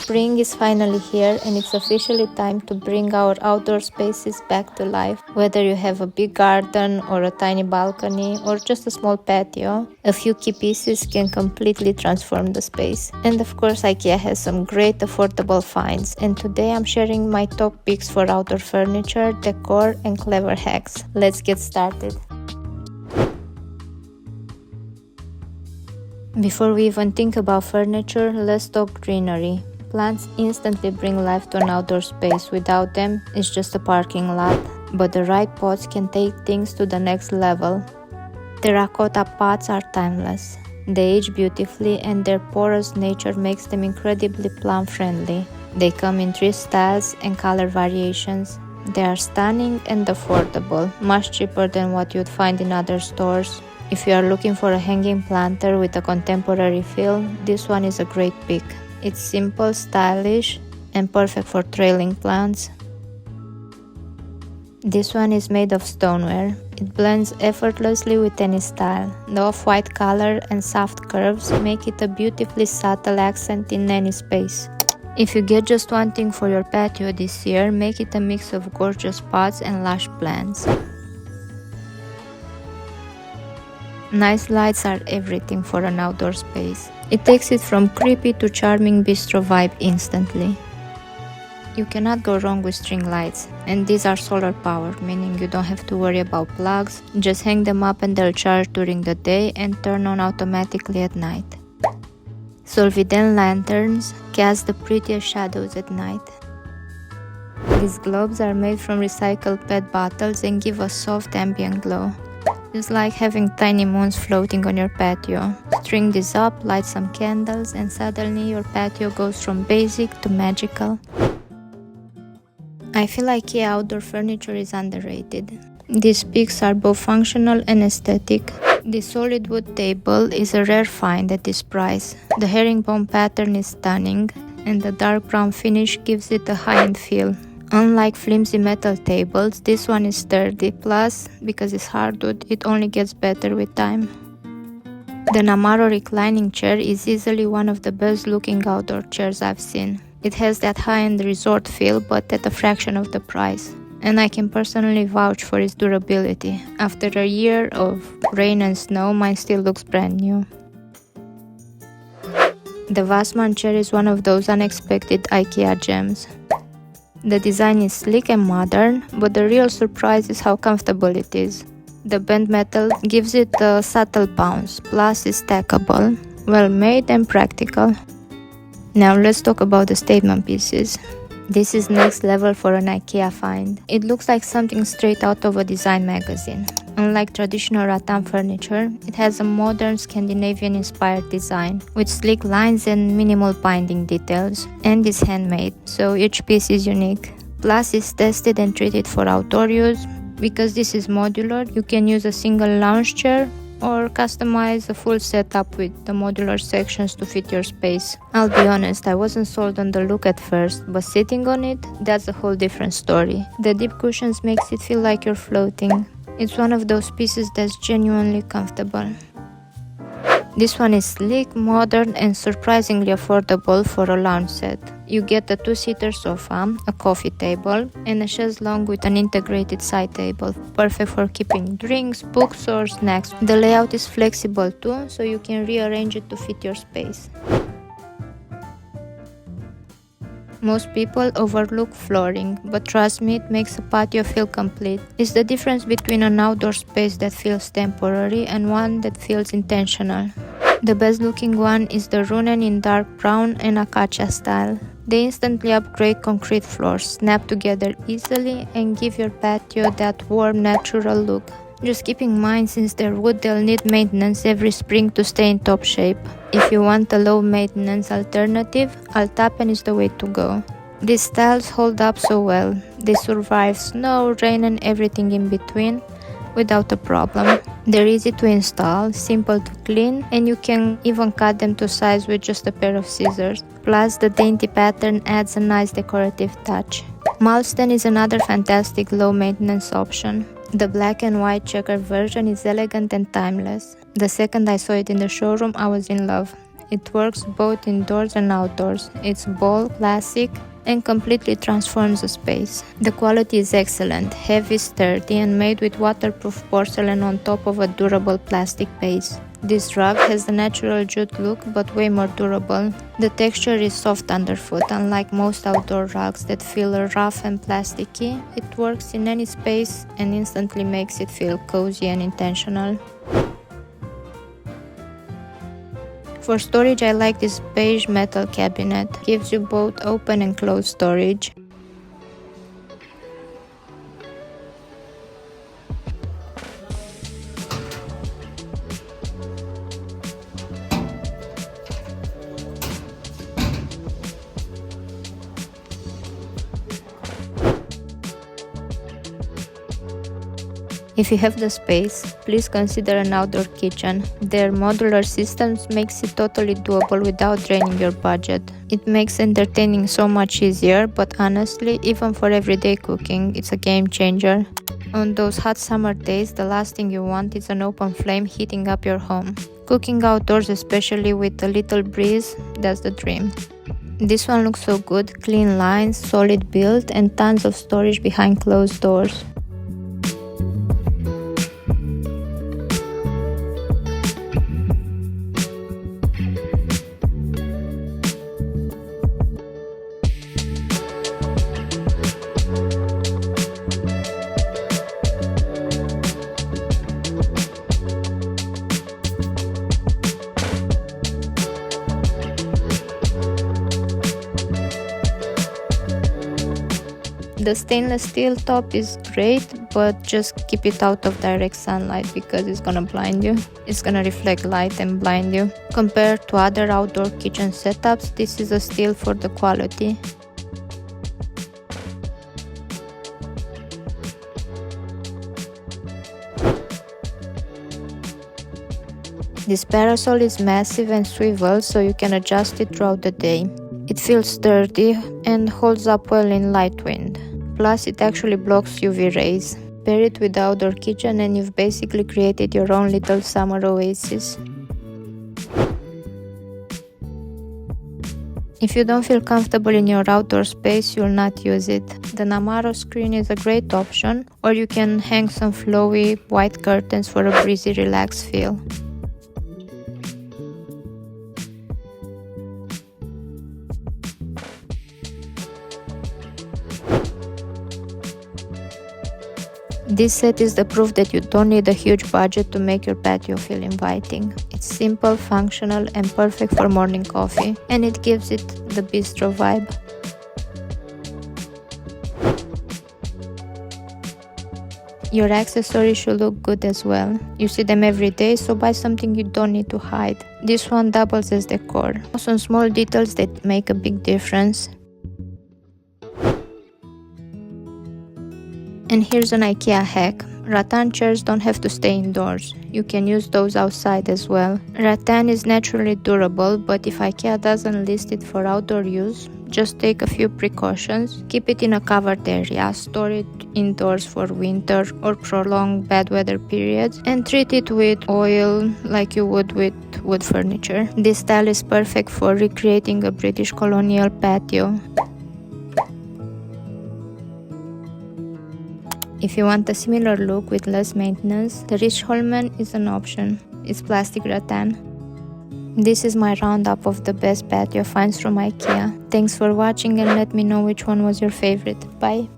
Spring is finally here and it's officially time to bring our outdoor spaces back to life. Whether you have a big garden or a tiny balcony or just a small patio, a few key pieces can completely transform the space. And of course, IKEA has some great affordable finds, and today I'm sharing my top picks for outdoor furniture, decor and clever hacks. Let's get started. Before we even think about furniture, let's talk greenery. Plants instantly bring life to an outdoor space. Without them, it's just a parking lot. But the right pots can take things to the next level. Terracotta pots are timeless. They age beautifully and their porous nature makes them incredibly plant-friendly. They come in 3 styles and color variations. They are stunning and affordable, much cheaper than what you'd find in other stores. If you are looking for a hanging planter with a contemporary feel, this one is a great pick. It's simple, stylish, and perfect for trailing plants. This one is made of stoneware. It blends effortlessly with any style. The off-white color and soft curves make it a beautifully subtle accent in any space. If you get just one thing for your patio this year, make it a mix of gorgeous pots and lush plants. Nice lights are everything for an outdoor space. It takes it from creepy to charming bistro vibe instantly. You cannot go wrong with string lights, and these are solar powered, meaning you don't have to worry about plugs. Just hang them up and they'll charge during the day and turn on automatically at night. Solviden lanterns cast the prettiest shadows at night. These globes are made from recycled PET bottles and give a soft ambient glow. It's like having tiny moons floating on your patio. String this up, light some candles, and suddenly your patio goes from basic to magical. I feel like IKEA outdoor furniture is underrated. These picks are both functional and aesthetic. This solid wood table is a rare find at this price. The herringbone pattern is stunning, and the dark brown finish gives it a high-end feel. Unlike flimsy metal tables, this one is sturdy, plus, because it's hardwood, it only gets better with time. The Namaro reclining chair is easily one of the best looking outdoor chairs I've seen. It has that high-end resort feel, but at a fraction of the price. And I can personally vouch for its durability. After a year of rain and snow, mine still looks brand new. The Vassman chair is one of those unexpected IKEA gems. The design is sleek and modern, but the real surprise is how comfortable it is. The bent metal gives it a subtle bounce, plus it's stackable, well made and practical. Now let's talk about the statement pieces. This is next level for an IKEA find. It looks like something straight out of a design magazine. Unlike traditional rattan furniture, it has a modern Scandinavian-inspired design with sleek lines and minimal binding details, and is handmade, so each piece is unique. Plus, it's tested and treated for outdoor use. Because this is modular, you can use a single lounge chair or customize a full setup with the modular sections to fit your space. I'll be honest, I wasn't sold on the look at first, but sitting on it, that's a whole different story. The deep cushions makes it feel like you're floating. It's one of those pieces that's genuinely comfortable. This one is sleek, modern and surprisingly affordable for a lounge set. You get a 2-seater sofa, a coffee table, and a chaise longue with an integrated side table, perfect for keeping drinks, books or snacks. The layout is flexible too, so you can rearrange it to fit your space. Most people overlook flooring, but trust me, it makes a patio feel complete. It's the difference between an outdoor space that feels temporary and one that feels intentional. The best looking one is the Runnen in dark brown and acacia style. They instantly upgrade concrete floors, snap together easily and give your patio that warm, natural look. Just keep in mind, since they're wood, they'll need maintenance every spring to stay in top shape. If you want a low maintenance alternative, Altapen is the way to go. These styles hold up so well. They survive snow, rain and everything in between without a problem. They're easy to install, simple to clean, and you can even cut them to size with just a pair of scissors. Plus, the dainty pattern adds a nice decorative touch. Malston is another fantastic low maintenance option. The black and white checkered version is elegant and timeless. The second I saw it in the showroom, I was in love. It works both indoors and outdoors. It's bold, classic, and completely transforms the space. The quality is excellent, heavy, sturdy, and made with waterproof porcelain on top of a durable plastic base. This rug has the natural jute look but way more durable. The texture is soft underfoot, unlike most outdoor rugs that feel rough and plasticky. It works in any space and instantly makes it feel cozy and intentional. For storage, I like this beige metal cabinet. It gives you both open and closed storage. If you have the space, please consider an outdoor kitchen. Their modular systems makes it totally doable without draining your budget. It makes entertaining so much easier, but honestly, even for everyday cooking, it's a game changer. On those hot summer days, the last thing you want is an open flame heating up your home. Cooking outdoors, especially with a little breeze, that's the dream. This one looks so good, clean lines, solid build, and tons of storage behind closed doors. The stainless steel top is great, but just keep it out of direct sunlight because it's gonna blind you. It's gonna reflect light and blind you. Compared to other outdoor kitchen setups, this is a steal for the quality. This parasol is massive and swivels, so you can adjust it throughout the day. It feels sturdy and holds up well in light wind. Plus, it actually blocks UV rays. Pair it with the outdoor kitchen and you've basically created your own little summer oasis. If you don't feel comfortable in your outdoor space, you'll not use it. The Namaro screen is a great option, or you can hang some flowy white curtains for a breezy, relaxed feel. This set is the proof that you don't need a huge budget to make your patio feel inviting. It's simple, functional, and perfect for morning coffee, and it gives it the bistro vibe. Your accessories should look good as well. You see them every day, so buy something you don't need to hide. This one doubles as decor. Some small details that make a big difference. And here's an IKEA hack. Rattan chairs don't have to stay indoors. You can use those outside as well. Rattan is naturally durable, but if IKEA doesn't list it for outdoor use, just take a few precautions. Keep it in a covered area, store it indoors for winter or prolonged bad weather periods, and treat it with oil like you would with wood furniture. This style is perfect for recreating a British colonial patio. If you want a similar look with less maintenance, the Richtholmen is an option. It's plastic rattan. This is my roundup of the best patio finds from IKEA. Thanks for watching and let me know which one was your favorite. Bye!